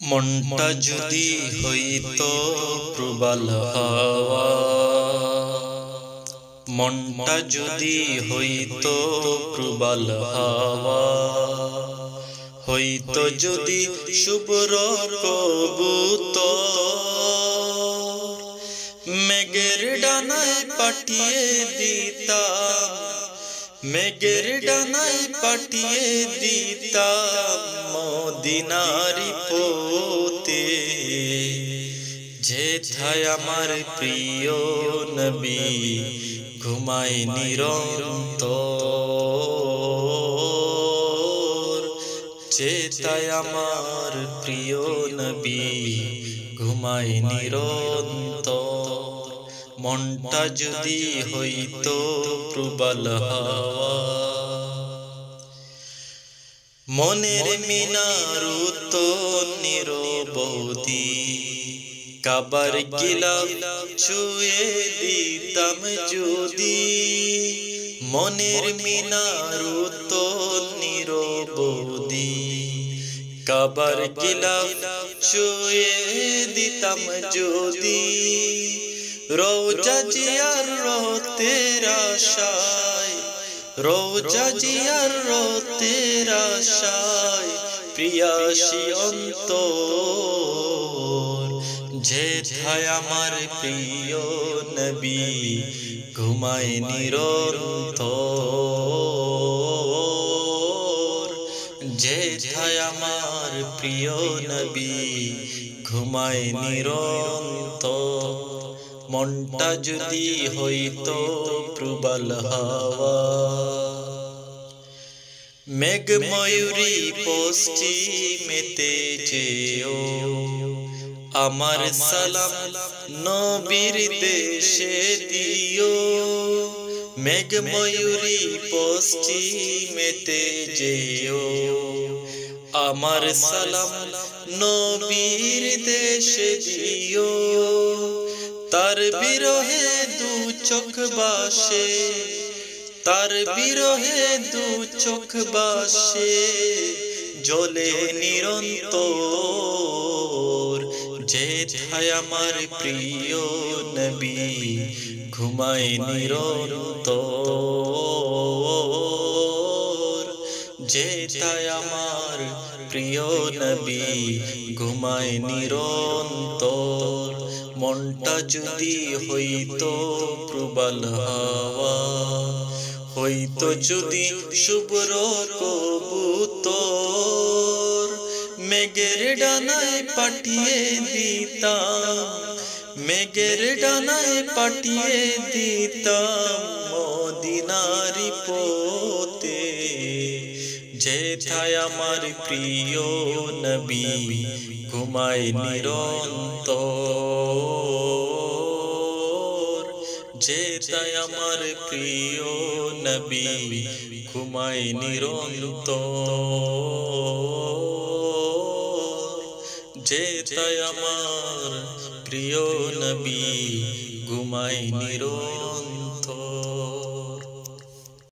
মনটা যদি হইতো প্রবাল হাওয়া, মনটা যদি হইতো প্রবাল হাওয়া, হইতো যদি শুভ্র কবুতর, মেঘের ডানায় পাঠিয়ে দিতাম, মেঘের ডানায় পাঠিয়ে দিতাম মদিনারি পথে। যেথায় আমার প্রিয় নবী ঘুমায় নিরন্তর, যেথায় আমার প্রিয় নবী ঘুমায় নিরন্তর। মনটা যদি হইতো প্রবাল হাওয়া, মনের মিনার তো নিরবধি, কাবার গিলাফ ছুঁয়ে দিতাম যদি। মনের মিনার তো নিরবধি, কাবার গিলাফ ছুঁয়ে দিতাম যদি। রোজা জিয়ার রতের আশায়, রোজা জিয়ার রতের আশায় প্রিয়াসী অন্তর। যেথায় আমার প্রিয় নবী ঘুমায় নিরন্তর, যেথায় আমার প্রিয় নবী ঘুমায় নিরন্তর। মনটা যদি হইতো প্রবাল হাওয়া, মেঘ ময়ূরী পশ্চিমেতে চেয়েও আমার সালাম নবীর দেশে দিও। মেঘ ময়ূরী পশ্চিমেতে যেও, আমার সালাম নবীর দেশে দিও। তার বিরহে দু চোখ বাসে, তার বিরহে দু চোখ বাসে জ্বলে নিরন্তর। যেথায় আমার প্রিয় নবী ঘুমায় নিরন্তর, যেথায় আমার প্রিয় নবী ঘুমায় নিরন্তর। মনটা যদি হইতো প্রবাল হাওয়া, হইতো যদি শুভ্র কবুতর, মেঘের ডানায় পাঠিয়ে দিতাম, মেঘের ডানায় পাঠিয়ে দিতাম মদিনারি পথে। যেথায় আমার প্রিয় নবী ঘুমায় নিরন্তর, যেথায় আমার প্রিয় নবী ঘুমায় নিরন্তর, যেথায় আমার প্রিয় নবী ঘুমায় নিরন্তর।